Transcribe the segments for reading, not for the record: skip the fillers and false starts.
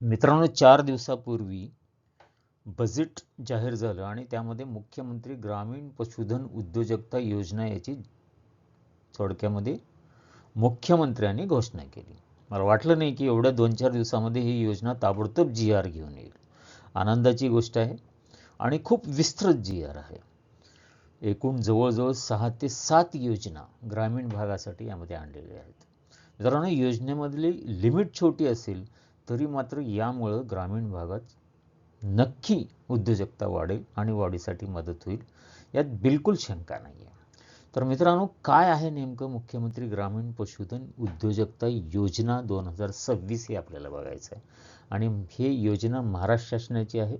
मित्रांनो, 4 दिवसापूर्वी बजेट जाहीर झालं आणि त्यामध्ये मुख्यमंत्री ग्रामीण पशुधन उद्योजकता योजना याची थोडक्यामध्ये मुख्यमंत्र्यांनी घोषणा केली. मला वाटलं नाही की एवढ्या 2-4 दिवसामध्ये ही योजना ताबडतोब जी-आर घेऊन येईल. आनंदाची गोष्ट आहे आणि खूप विस्तृत जी-आर आहे. एकूण जवळजवळ 6 ते 7 योजना ग्रामीण भागासाठी यामध्ये आणलेल्या आहेत. मित्रांनो, योजनेमधली लिमिट छोटी असेल तरी मात्र यामुळं ग्रामीण भागात नक्की उद्योजकता वाढेल आणि वाढीसाठी मदत होईल, यात बिलकुल शंका नाही आहे. तर मित्रांनो, काय आहे नेमकं मुख्यमंत्री ग्रामीण पशुधन उद्योजकता योजना 2026 हे आपल्याला बघायचं आहे. आणि ही योजना महाराष्ट्र शासनाची आहे.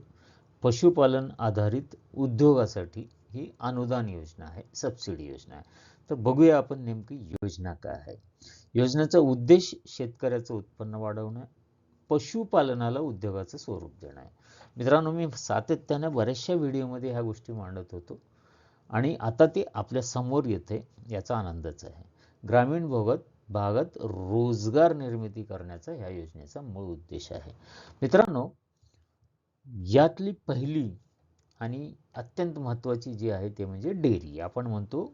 पशुपालन आधारित उद्योगासाठी ही अनुदान योजना आहे, सबसिडी योजना आहे. तर बघूया आपण नेमकी योजना काय आहे. योजनेचा उद्देश शेतकऱ्याचं उत्पन्न वाढवणं, पशुपालनाला उद्योगाचं स्वरूप देणं आहे. मित्रांनो, मी सातत्याने बऱ्याचशा व्हिडिओमध्ये ह्या गोष्टी मांडत होतो आणि आता ते आपल्या समोर येते, याचा आनंदच आहे. ग्रामीण भागात रोजगार निर्मिती करण्याचा ह्या योजनेचा मूळ उद्देश आहे. मित्रांनो, यातली पहिली आणि अत्यंत महत्त्वाची जी आहे ते म्हणजे डेअरी. आपण म्हणतो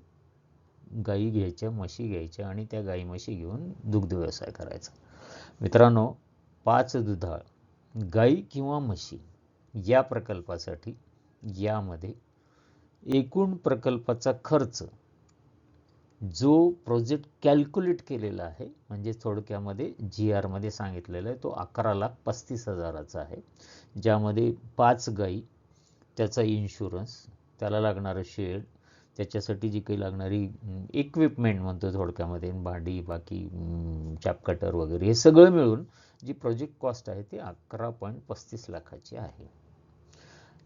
गाई घ्यायच्या, म्हशी घ्यायच्या आणि त्या गाई म्हशी घेऊन दुग्ध व्यवसाय करायचा. मित्रांनो, 5 दुधाळ गाई किंवा म्हशी या प्रकल्पासाठी यामध्ये एकूण प्रकल्पाचा खर्च जो प्रोजेक्ट कॅल्क्युलेट केलेला आहे, म्हणजे थोडक्यामध्ये जी-आर मध्ये सांगितलेलं आहे, तो 11,35,000चा आहे. ज्यामध्ये 5 गाई, त्याचा इन्शुरन्स, त्याला लागणारं शेड, त्याच्यासाठी जी काही लागणारी इक्विपमेंट म्हणतो थोडक्यामध्ये, भांडी, बाकी चॅपकटर वगैरे, हे सगळं मिळून जी प्रोजेक्ट कॉस्ट आहे ती 11.35 लाखाची आहे.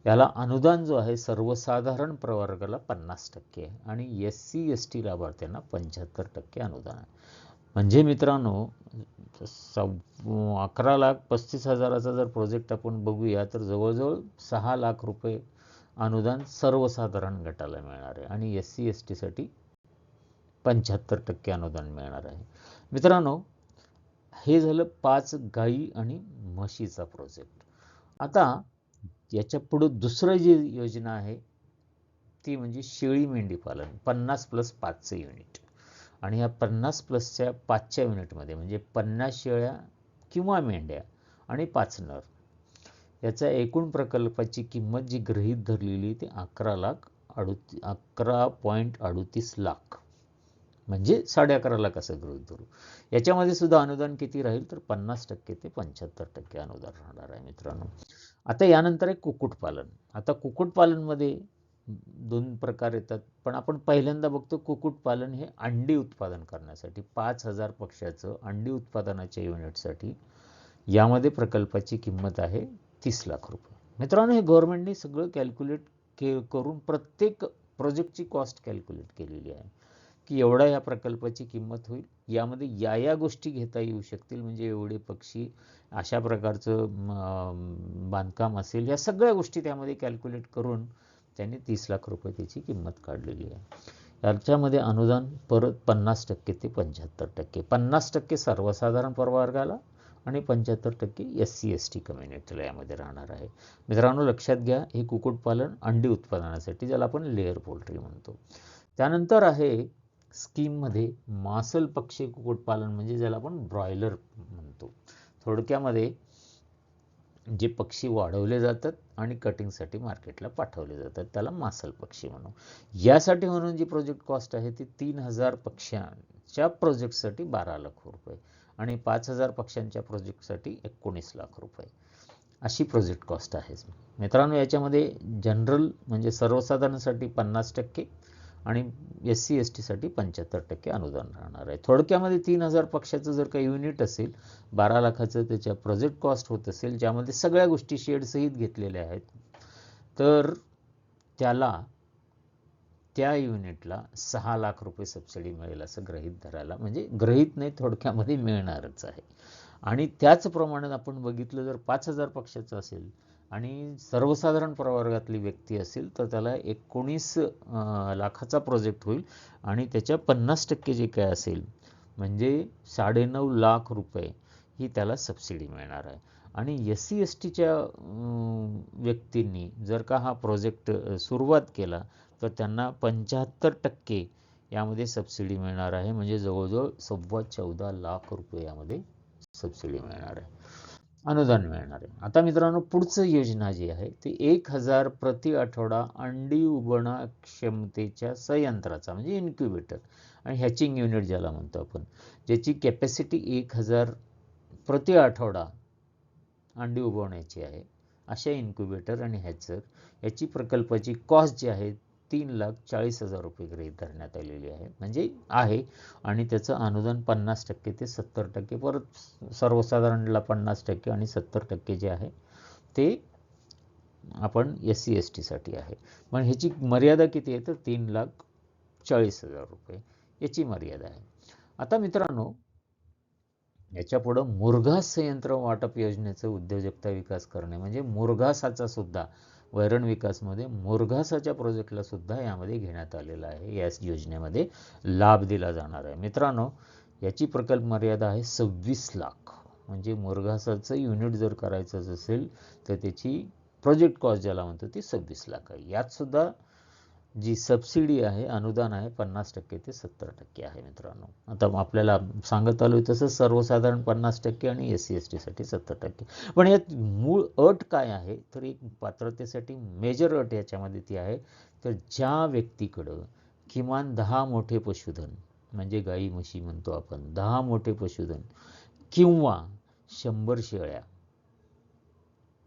याला अनुदान जो आहे सर्वसाधारण प्रवर्गाला 50% आहे आणि SC/ST लाभार्थ्यांना 75% अनुदान आहे. म्हणजे मित्रांनो, 11,35,000चा जर प्रोजेक्ट आपण बघूया तर जवळजवळ 6 लाख रुपये अनुदान सर्वसाधारण गटाला मिळणार आहे आणि SC/ST साठी 75% अनुदान मिळणार आहे. मित्रांनो, हे झालं 5 गाई आणि म्हशीचा प्रोजेक्ट. आता याच्या पुढे दुसरं जी योजना आहे ती म्हणजे शेळी मेंढी पालन, 50+5चं युनिट. आणि ह्या 50+च्या 5च्या युनिटमध्ये म्हणजे 50 शेळ्या किंवा मेंढ्या आणि 5 नर, याचा एकूण प्रकल्पाची किंमत जी गृहीत धरलेली ती 11.38 लाख, म्हणजे 11.5 लाख असं गृहीत धरू. याच्यामध्ये सुद्धा अनुदान किती राहील तर 50% ते 75% अनुदान राहणार आहे. मित्रांनो, आता यानंतर आहे कुक्कुटपालन. आता कुक्कुटपालनमध्ये 2 प्रकार येतात, पण आपण पहिल्यांदा बघतो कुक्कुटपालन हे अंडी उत्पादन करण्यासाठी 5,000 पक्ष्याचं अंडी उत्पादनाच्या युनिटसाठी यामध्ये प्रकल्पाची किंमत आहे 30 लाख रुपये. मित्रांनो, हे गव्हर्नमेंटने सगळं कॅल्क्युलेट करून प्रत्येक प्रोजेक्टची कॉस्ट कॅल्क्युलेट केलेली आहे की एवढा या प्रकल्पाची किंमत होईल, यामध्ये या गोष्टी घेता येऊ शकतील, म्हणजे एवढे पक्षी, अशा प्रकारचं बांधकाम असेल, या सगळ्या गोष्टी त्यामध्ये कॅल्क्युलेट करून त्यांनी 30 लाख रुपये त्याची किंमत काढलेली आहे. याच्यामध्ये अनुदान परत 50% ते 75%, 50% सर्वसाधारण प्रवर्गाला आणि 75% SC/ST कम्युनिटीला यामध्ये राहणार आहे. मित्रांनो, लक्षात घ्या, हे कुक्कुटपालन अंडी उत्पादनासाठी, ज्याला आपण लेअर पोल्ट्री म्हणतो. त्यानंतर आहे स्कीममध्ये मांसल पक्षी कुक्कुटपालन, म्हणजे ज्याला आपण ब्रॉयलर म्हणतो. थोडक्यामध्ये जे पक्षी वाढवले जातात आणि कटिंगसाठी मार्केटला पाठवले जातात, त्याला मांसल पक्षी म्हणू. यासाठी म्हणून जी प्रोजेक्ट कॉस्ट आहे ती 3,000 पक्ष्यांच्या प्रोजेक्टसाठी 12 लाख रुपये आणि 5,000 पक्ष्यांच्या प्रोजेक्टसाठी 19 लाख रुपये अशी प्रोजेक्ट कॉस्ट आहे. मित्रांनो, याच्यामध्ये जनरल म्हणजे सर्वसाधारणसाठी 50% आणि SC/ST साठी 75% अनुदान राहणार आहे. थोडक्यामध्ये 3,000 पक्ष्याचं जर काही युनिट असेल, 12 लाखाचं त्याच्या प्रोजेक्ट कॉस्ट होत असेल, ज्यामध्ये सगळ्या गोष्टी शेडसहित घेतलेल्या आहेत, तर त्याला, त्या युनिटला 6 लाख रुपये सबसिडी मिळेल असं गृहीत धरायला, म्हणजे गृहीत नाही, थोडक्यामध्ये मिळणारच आहे. आणि त्याचप्रमाणे आपण बघितलं, जर 5,000 पक्ष्याचं असेल आणि सर्वसाधारण प्रवर्गातली व्यक्ती असेल तर त्याला 19 लाखाचा प्रोजेक्ट होईल आणि त्याच्या 50% जे काय असेल म्हणजे 9.5 लाख रुपये ही त्याला सबसिडी मिळणार आहे. आणि SC/STच्या व्यक्तींनी जर का हा प्रोजेक्ट सुरुवात केला तर त्यांना 75% यामध्ये सबसिडी मिळणार आहे. म्हणजे जवळजवळ 14.25 लाख रुपये यामध्ये सबसिडी मिळणार आहे, अनुदान मिळणार आहे. आता मित्रांनो, पुढचं योजना जी आहे ती 1000 प्रति आठवडा अंडी उबवणा क्षमतेच्या संयंत्राचा म्हणजे इन्क्युबेटर आणि हॅचिंग युनिट ज्याला म्हणतो आपण, ज्याची कॅपॅसिटी 1000 प्रति आठवडा अंडी उबवण्याची आहे, अशा इन्क्युबेटर आणि हॅचर याची प्रकल्पाची कॉस्ट जी आहे 3,40,000 रुपये गृहीत धरण्यात आलेली आहे, म्हणजे आहे. आणि त्याचं अनुदान 50% ते 70%, परत सर्वसाधारणला 50% आणि 70% जे आहे ते आपण SC/STसाठी आहे. पण ह्याची मर्यादा किती आहे तर 3,40,000 रुपये याची मर्यादा आहे. आता मित्रांनो, याच्या पुढं मुरघास संयंत्र वाटप योजनेचं उद्योजकता विकास करणे, म्हणजे मुरघासाचा सुद्धा वैरण विकासमध्ये मुरघासाच्या प्रोजेक्टला सुद्धा यामध्ये घेण्यात आलेला आहे. या योजनेमध्ये लाभ दिला जाणार आहे. मित्रांनो, याची प्रकल्प मर्यादा आहे 26 लाख. म्हणजे मुरघासाचं युनिट जर करायचं असेल तर त्याची प्रोजेक्ट कॉस्ट ज्याला म्हणतो ती 26 लाख आहे. यात सुद्धा जी सबसिडी आहे, अनुदान आहे, 50% ते 70% आहे. मित्रांनो, आता आपल्याला सांगत आलोय तसं सर्वसाधारण 50% आणि SC/STसाठी 70%. पण यात मूळ अट काय आहे तर एक पात्रतेसाठी मेजर अट याच्यामध्ये ती आहे तर ज्या व्यक्तीकडं किमान 10 मोठे पशुधन, म्हणजे गाई म्हशी म्हणतो आपण, 10 मोठे पशुधन किंवा 100 शेळ्या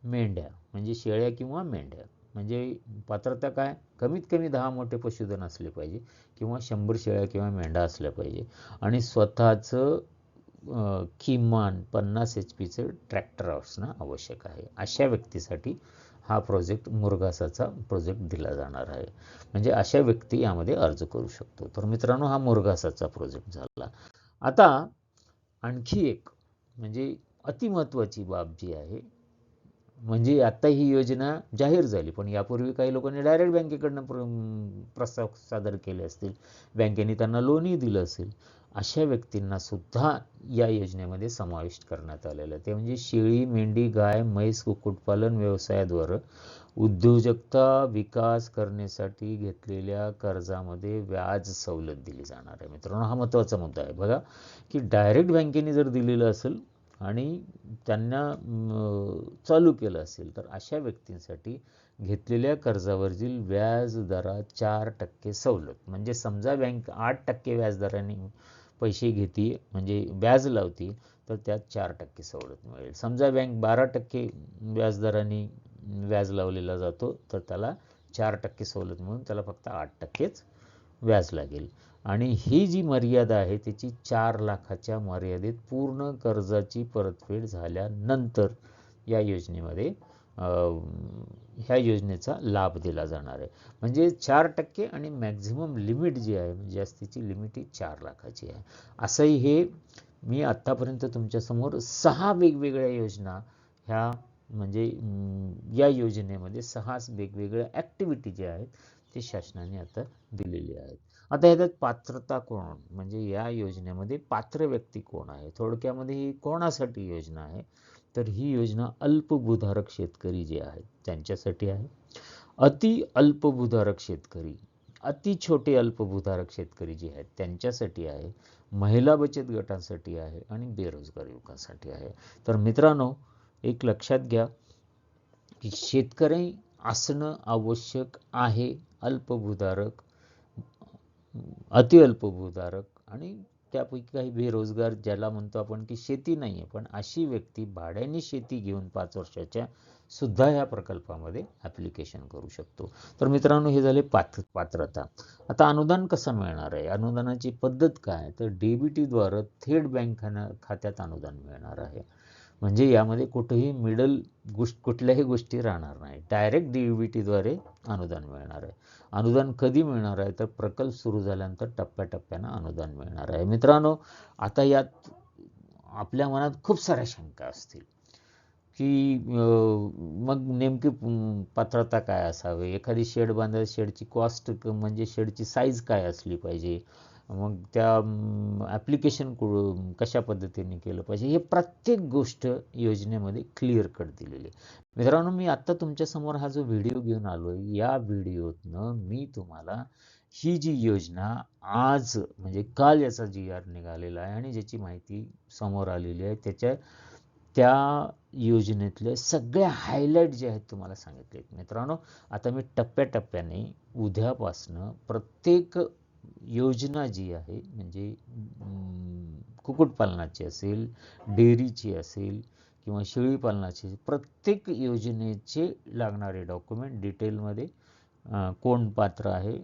मेंढ्या, म्हणजे शेळ्या किंवा मेंढ्या, म्हणजे पात्रता काय, कमीत कमी 10 मोठे पशुधन असले पाहिजे किंवा 100 शेळ्या किंवा मेंढा असल्या पाहिजे आणि स्वतःचं किमान 50 HP ट्रॅक्टर असणं आवश्यक आहे. अशा व्यक्तीसाठी हा प्रोजेक्ट मुरघासाचा प्रोजेक्ट दिला जाणार आहे. म्हणजे अशा व्यक्ती यामध्ये अर्ज करू शकतो. तर मित्रांनो, हा मुरघासाचा प्रोजेक्ट झाला. आता आणखी एक म्हणजे अतिमहत्त्वाची बाब जी आहे, म्हणजे आता ही योजना जाहीर झाली, पण यापूर्वी काही लोकांनी डायरेक्ट बँकेकडनं प्रस्ताव सादर केले असतील, बँकेने त्यांना लोनही दिलं असेल. अशा व्यक्तींना सुद्धा या योजनेमध्ये समाविष्ट करण्यात आलेलं आहे. ते म्हणजे शेळी, मेंढी, गाय, म्हैस, कुक्कुटपालन व्यवसायाद्वारे उद्योजकता विकास करण्यासाठी घेतलेल्या कर्जामध्ये व्याज सवलत दिली जाणार आहे. मित्रांनो, हा महत्त्वाचा मुद्दा आहे. बघा की डायरेक्ट बँकेने जर दिलेलं असेल आणि त्यांना चालू केलं असेल तर अशा व्यक्तींसाठी घेतलेल्या कर्जावरील व्याज दरात 4% सवलत. म्हणजे समजा बँक 8% व्याजदराने पैसे घेते, म्हणजे व्याज लावते, तर त्यात 4% सवलत मिळेल. समजा बँक 12% व्याजदराने व्याज लावलेला जातो तर त्याला 4% सवलत मिळून त्याला फक्त 8%च व्याज लागेल. आणि ही जी मर्यादा आहे त्याची 4 लाखाच्या मर्यादेत पूर्ण कर्जाची परतफेड झाल्यानंतर या योजनेमध्ये ह्या योजनेचा लाभ दिला जाणार आहे. म्हणजे 4% आणि मॅक्झिमम लिमिट जी आहे, म्हणजे जास्तीची लिमिट ही 4 लाखाची आहे. असंही हे मी आत्तापर्यंत तुमच्यासमोर 6 वेगवेगळ्या योजना ह्या म्हणजे या योजनेमध्ये 6 वेगवेगळ्या ॲक्टिव्हिटी ज्या आहेत ते शासनाने आता दिलेली आहेत. आता ह्याच्यात पात्रता कोण, म्हणजे या योजनेमध्ये पात्र व्यक्ती कोण आहे, थोडक्यामध्ये ही कोणासाठी योजना आहे तर ही योजना अल्पभूधारक शेतकरी जे आहेत त्यांच्यासाठी आहे. अति अल्पभूधारक शेतकरी, अति छोटे अल्पभूधारक शेतकरी जे आहेत त्यांच्यासाठी आहे, महिला बचत गटांसाठी आहे आणि बेरोजगार युवकांसाठी आहे. तर मित्रांनो, एक लक्षात घ्या की शेतकरी असणं आवश्यक आहे, अल्पभूधारक, अति अल्पभूधारक आणि त्यापैकी काही बेरोजगार ज्याला म्हणतो आपण की शेती नाही आहे, पण अशी व्यक्ती भाड्याने शेती घेऊन 5 वर्षाच्या सुद्धा ह्या प्रकल्पामध्ये ॲप्लिकेशन करू शकतो. तर मित्रांनो, हे झाले पात्रता. आता अनुदान कसं मिळणार आहे, अनुदानाची पद्धत काय, तर DBTद्वारे थेट बँक खात्यात अनुदान मिळणार आहे. म्हणजे यामध्ये कुठेही मिडल कुठल्याही गोष्टी राहणार नाही, डायरेक्ट DBTद्वारे अनुदान मिळणार आहे. अनुदान कधी मिळणार आहे तर प्रकल्प सुरू झाल्यानंतर टप्प्याटप्प्यानं अनुदान मिळणार आहे. मित्रांनो, आता यात आपल्या मनात खूप साऱ्या शंका असतील की मग नेमकी पात्रता काय असावी, एखादी शेड बांधायला शेडची कॉस्ट म्हणजे शेडची साईज काय असली पाहिजे, मग त्या ॲप्लिकेशन कशा पद्धतीने केलं पाहिजे, हे प्रत्येक गोष्ट योजनेमध्ये क्लिअर कट दिलेली आहे. मित्रांनो, मी आत्ता तुमच्यासमोर हा जो व्हिडिओ घेऊन आलो आहे, या व्हिडिओतनं मी तुम्हाला ही जी योजना आज म्हणजे काल याचा GR निघालेला आहे आणि ज्याची माहिती समोर आलेली आहे, त्या योजनेतले सगळे हायलाईट जे आहेत तुम्हाला सांगितले आहेत. मित्रांनो, आता मी टप्प्याटप्प्याने उद्यापासनं प्रत्येक योजना जी आहे म्हणजे कुक्कुटपालनाची असेल, डेअरीची असेल किंवा शेळीपालनाची, प्रत्येक योजनेचे लागणारे डॉक्युमेंट डिटेलमध्ये कोण पात्र आहे,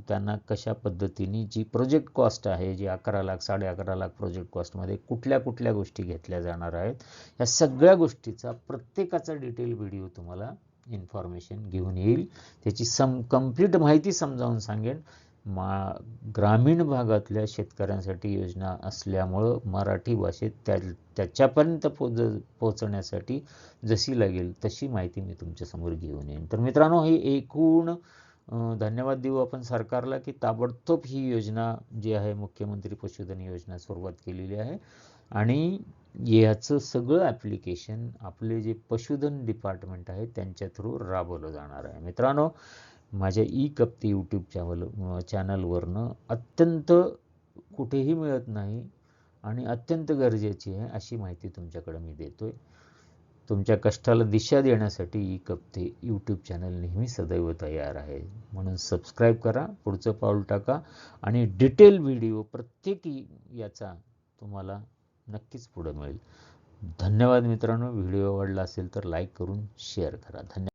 त्यांना कशा पद्धतीने जी प्रोजेक्ट कॉस्ट आहे, जी 11 लाख 11.5 लाख प्रोजेक्ट कॉस्टमध्ये कुठल्या कुठल्या गोष्टी घेतल्या जाणार आहेत, या सगळ्या गोष्टीचा प्रत्येकाचा डिटेल व्हिडिओ तुम्हाला इन्फॉर्मेशन घेऊन येईल. त्याची कंप्लीट माहिती समजावून सांगेन. ग्रामीण भागातल्या शेतकऱ्यांसाठी योजना असल्यामुळं मराठी भाषेत त्याच्यापर्यंत पोहोचण्यासाठी जशी लागेल तशी माहिती मी तुमच्यासमोर घेऊन येईन. तर मित्रांनो, ही एकूण धन्यवाद देऊ आपण सरकारला की ताबडतोब ही योजना जी आहे मुख्यमंत्री पशुधन योजना सुरुवात केलेली आहे आणि याचं सगळं ॲप्लिकेशन आपले जे पशुधन डिपार्टमेंट आहे त्यांच्या थ्रू राबवलं जाणार आहे. मित्रांनो, माझ्या कप्ती यूट्यूब चॅनलवरनं अत्यंत कुठेही मिळत नाही आणि अत्यंत गरजेची आहे अशी माहिती तुमच्याकडे मी देतोय. तुमच्या कष्टाला दिशा देण्यासाठी कप्ती यूट्यूब चॅनल नेहमी सदैव तयार आहे. म्हणून सबस्क्राईब करा, पुढचं पाऊल टाका आणि डिटेल व्हिडिओ प्रत्येक याचा तुम्हाला नक्कीच पुढे मिळेल. धन्यवाद मित्रांनो. व्हिडिओ आवडला असेल तर लाईक करून शेअर करा. धन्यवाद.